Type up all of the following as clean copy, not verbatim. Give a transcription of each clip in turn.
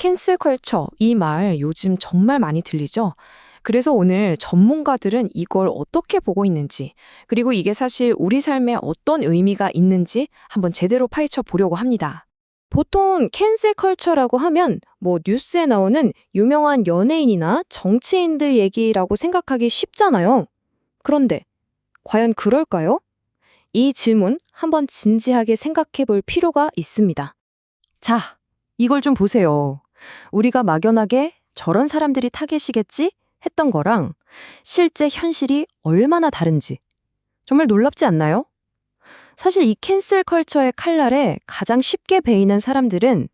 캔슬 컬처, 이 말 요즘 정말 많이 들리죠? 그래서 오늘 전문가들은 이걸 어떻게 보고 있는지, 그리고 이게 사실 우리 삶에 어떤 의미가 있는지 한번 제대로 파헤쳐 보려고 합니다. 보통 캔슬 컬처라고 하면 뉴스에 나오는 유명한 연예인이나 정치인들 얘기라고 생각하기 쉽잖아요. 그런데 과연 그럴까요? 이 질문 한번 진지하게 생각해 볼 필요가 있습니다. 자, 이걸 좀 보세요. 우리가 막연하게 저런 사람들이 타겟이겠지? 했던 거랑 실제 현실이 얼마나 다른지 정말 놀랍지 않나요? 사실 이 캔슬 컬처의 칼날에 가장 쉽게 베이는 사람들은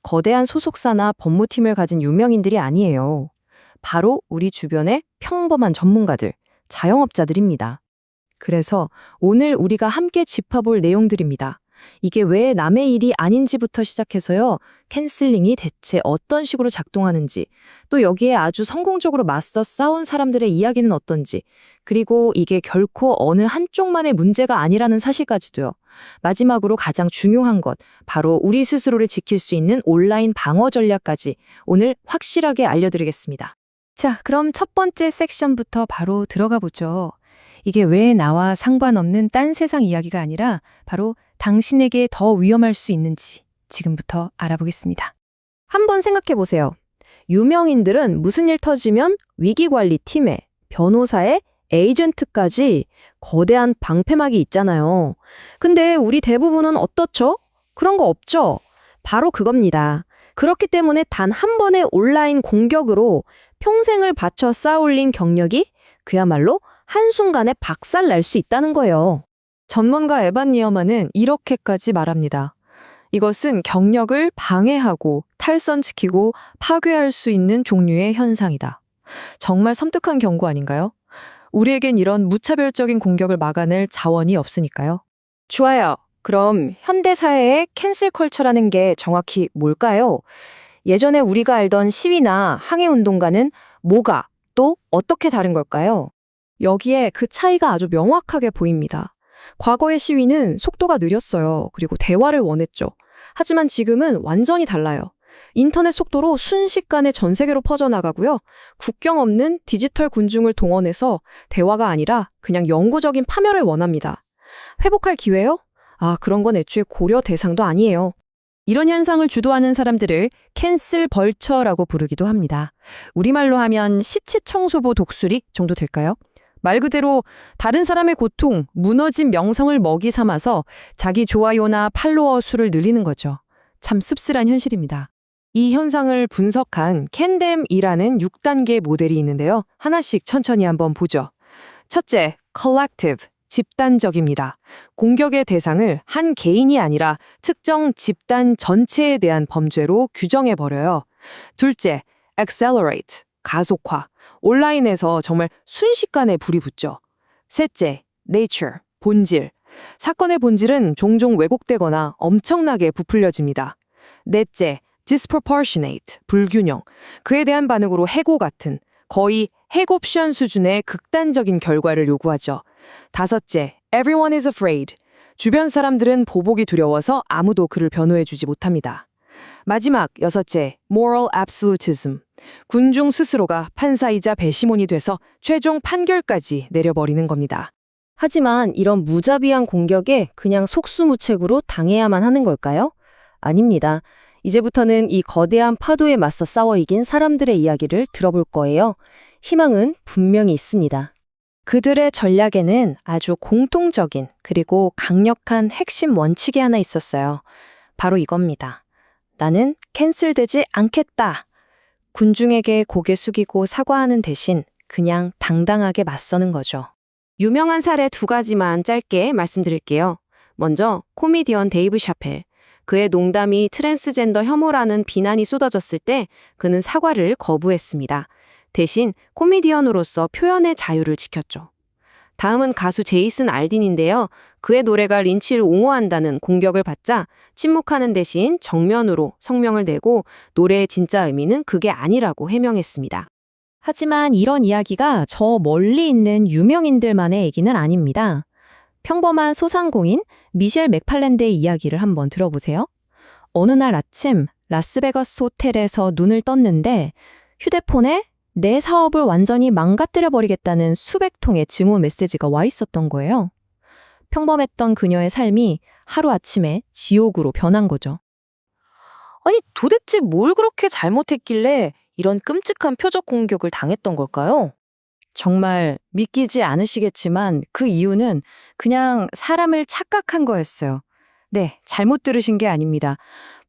거대한 소속사나 법무팀을 가진 유명인들이 아니에요. 바로 우리 주변의 평범한 전문가들, 자영업자들입니다. 그래서 오늘 우리가 함께 짚어볼 내용들입니다. 이게 왜 남의 일이 아닌지부터 시작해서요. 캔슬링이 대체 어떤 식으로 작동하는지, 또 여기에 아주 성공적으로 맞서 싸운 사람들의 이야기는 어떤지, 그리고 이게 결코 어느 한쪽만의 문제가 아니라는 사실까지도요. 마지막으로 가장 중요한 것, 바로 우리 스스로를 지킬 수 있는 온라인 방어 전략까지 오늘 확실하게 알려드리겠습니다. 자, 그럼 첫 번째 섹션부터 바로 들어가 보죠. 이게 왜 나와 상관없는 딴 세상 이야기가 아니라 바로 당신에게 더 위험할 수 있는지 지금부터 알아보겠습니다. 한번 생각해 보세요. 유명인들은 무슨 일 터지면 위기관리팀에, 변호사에, 에이전트까지 거대한 방패막이 있잖아요. 근데 우리 대부분은 어떻죠? 그런 거 없죠? 바로 그겁니다. 그렇기 때문에 단 한 번의 온라인 공격으로 평생을 바쳐 쌓아올린 경력이 그야말로 한순간에 박살 날 수 있다는 거예요. 전문가 에반 니어만은 이렇게까지 말합니다. 이것은 경력을 방해하고 탈선시키고 파괴할 수 있는 종류의 현상이다. 정말 섬뜩한 경고 아닌가요? 우리에겐 이런 무차별적인 공격을 막아낼 자원이 없으니까요. 좋아요. 그럼 현대사회의 캔슬 컬처라는 게 정확히 뭘까요? 예전에 우리가 알던 시위나 항해운동가는 뭐가 또 어떻게 다른 걸까요? 여기에 그 차이가 아주 명확하게 보입니다. 과거의 시위는 속도가 느렸어요. 그리고 대화를 원했죠. 하지만 지금은 완전히 달라요. 인터넷 속도로 순식간에 전 세계로 퍼져나가고요. 국경 없는 디지털 군중을 동원해서 대화가 아니라 그냥 영구적인 파멸을 원합니다. 회복할 기회요? 그런 건 애초에 고려 대상도 아니에요. 이런 현상을 주도하는 사람들을 캔슬 벌처라고 부르기도 합니다. 우리말로 하면 시체 청소부 독수리 정도 될까요? 말 그대로 다른 사람의 고통, 무너진 명성을 먹이 삼아서 자기 좋아요나 팔로워 수를 늘리는 거죠. 참 씁쓸한 현실입니다. 이 현상을 분석한 캔뎀이라는 6단계 모델이 있는데요. 하나씩 천천히 한번 보죠. 첫째, collective, 집단적입니다. 공격의 대상을 한 개인이 아니라 특정 집단 전체에 대한 범죄로 규정해버려요. 둘째, accelerate, 가속화. 온라인에서 정말 순식간에 불이 붙죠. 셋째, nature, 본질. 사건의 본질은 종종 왜곡되거나 엄청나게 부풀려집니다. 넷째, disproportionate, 불균형. 그에 대한 반응으로 해고 같은, 거의 핵옵션 수준의 극단적인 결과를 요구하죠. 다섯째, everyone is afraid. 주변 사람들은 보복이 두려워서 아무도 그를 변호해주지 못합니다. 마지막 여섯째, moral absolutism. 군중 스스로가 판사이자 배심원이 돼서 최종 판결까지 내려버리는 겁니다. 하지만 이런 무자비한 공격에 그냥 속수무책으로 당해야만 하는 걸까요? 아닙니다. 이제부터는 이 거대한 파도에 맞서 싸워 이긴 사람들의 이야기를 들어볼 거예요. 희망은 분명히 있습니다. 그들의 전략에는 아주 공통적인 그리고 강력한 핵심 원칙이 하나 있었어요. 바로 이겁니다. 나는 캔슬되지 않겠다. 군중에게 고개 숙이고 사과하는 대신 그냥 당당하게 맞서는 거죠. 유명한 사례 두 가지만 짧게 말씀드릴게요. 먼저 코미디언 데이브 샤펠. 그의 농담이 트랜스젠더 혐오라는 비난이 쏟아졌을 때 그는 사과를 거부했습니다. 대신 코미디언으로서 표현의 자유를 지켰죠. 다음은 가수 제이슨 알딘인데요. 그의 노래가 린치를 옹호한다는 공격을 받자 침묵하는 대신 정면으로 성명을 내고 노래의 진짜 의미는 그게 아니라고 해명했습니다. 하지만 이런 이야기가 저 멀리 있는 유명인들만의 얘기는 아닙니다. 평범한 소상공인 미셸 맥팔랜드의 이야기를 한번 들어보세요. 어느 날 아침 라스베가스 호텔에서 눈을 떴는데 휴대폰에 내 사업을 완전히 망가뜨려 버리겠다는 수백 통의 증오 메시지가 와 있었던 거예요. 평범했던 그녀의 삶이 하루아침에 지옥으로 변한 거죠. 아니, 도대체 뭘 그렇게 잘못했길래 이런 끔찍한 표적 공격을 당했던 걸까요? 정말 믿기지 않으시겠지만 그 이유는 그냥 사람을 착각한 거였어요. 네, 잘못 들으신 게 아닙니다.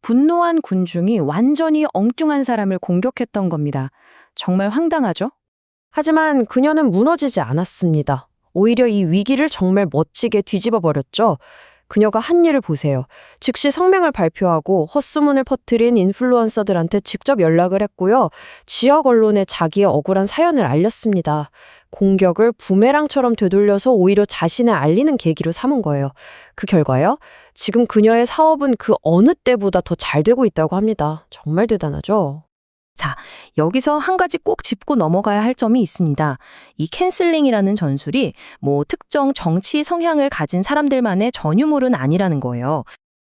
분노한 군중이 완전히 엉뚱한 사람을 공격했던 겁니다. 정말 황당하죠? 하지만 그녀는 무너지지 않았습니다. 오히려 이 위기를 정말 멋지게 뒤집어 버렸죠. 그녀가 한 일을 보세요. 즉시 성명을 발표하고 헛소문을 퍼뜨린 인플루언서들한테 직접 연락을 했고요. 지역 언론에 자기의 억울한 사연을 알렸습니다. 공격을 부메랑처럼 되돌려서 오히려 자신을 알리는 계기로 삼은 거예요. 그 결과요? 지금 그녀의 사업은 그 어느 때보다 더 잘 되고 있다고 합니다. 정말 대단하죠? 여기서 한 가지 꼭 짚고 넘어가야 할 점이 있습니다. 이 캔슬링이라는 전술이 특정 정치 성향을 가진 사람들만의 전유물은 아니라는 거예요.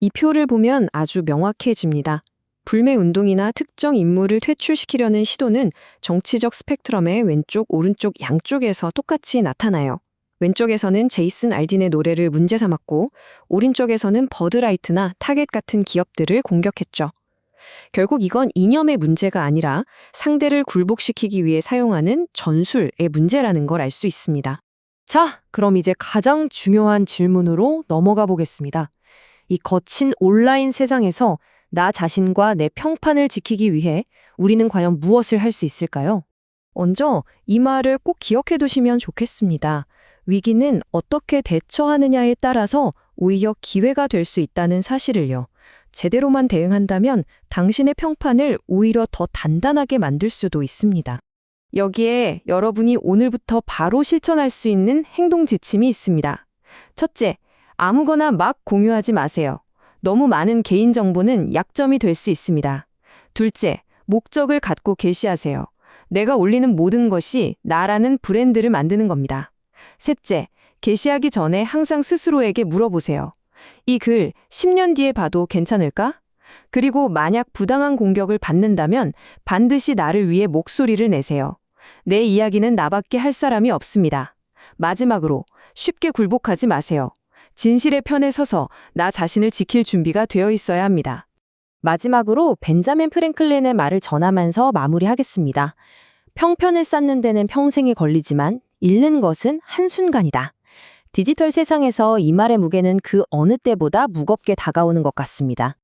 이 표를 보면 아주 명확해집니다. 불매 운동이나 특정 인물을 퇴출시키려는 시도는 정치적 스펙트럼의 왼쪽, 오른쪽 양쪽에서 똑같이 나타나요. 왼쪽에서는 제이슨 알딘의 노래를 문제 삼았고, 오른쪽에서는 버드라이트나 타겟 같은 기업들을 공격했죠. 결국 이건 이념의 문제가 아니라 상대를 굴복시키기 위해 사용하는 전술의 문제라는 걸 알 수 있습니다. 자, 그럼 이제 가장 중요한 질문으로 넘어가 보겠습니다. 이 거친 온라인 세상에서 나 자신과 내 평판을 지키기 위해 우리는 과연 무엇을 할 수 있을까요? 먼저 이 말을 꼭 기억해 두시면 좋겠습니다. 위기는 어떻게 대처하느냐에 따라서 오히려 기회가 될 수 있다는 사실을요. 제대로만 대응한다면 당신의 평판을 오히려 더 단단하게 만들 수도 있습니다. 여기에 여러분이 오늘부터 바로 실천할 수 있는 행동 지침이 있습니다. 첫째, 아무거나 막 공유하지 마세요. 너무 많은 개인정보는 약점이 될 수 있습니다. 둘째, 목적을 갖고 게시하세요. 내가 올리는 모든 것이 나라는 브랜드를 만드는 겁니다. 셋째, 게시하기 전에 항상 스스로에게 물어보세요. 이 글 10년 뒤에 봐도 괜찮을까? 그리고 만약 부당한 공격을 받는다면 반드시 나를 위해 목소리를 내세요. 내 이야기는 나밖에 할 사람이 없습니다. 마지막으로 쉽게 굴복하지 마세요. 진실의 편에 서서 나 자신을 지킬 준비가 되어 있어야 합니다. 마지막으로 벤자민 프랭클린의 말을 전하면서 마무리하겠습니다. 평편을 쌓는 데는 평생이 걸리지만 잃는 것은 한순간이다. 디지털 세상에서 이 말의 무게는 그 어느 때보다 무겁게 다가오는 것 같습니다.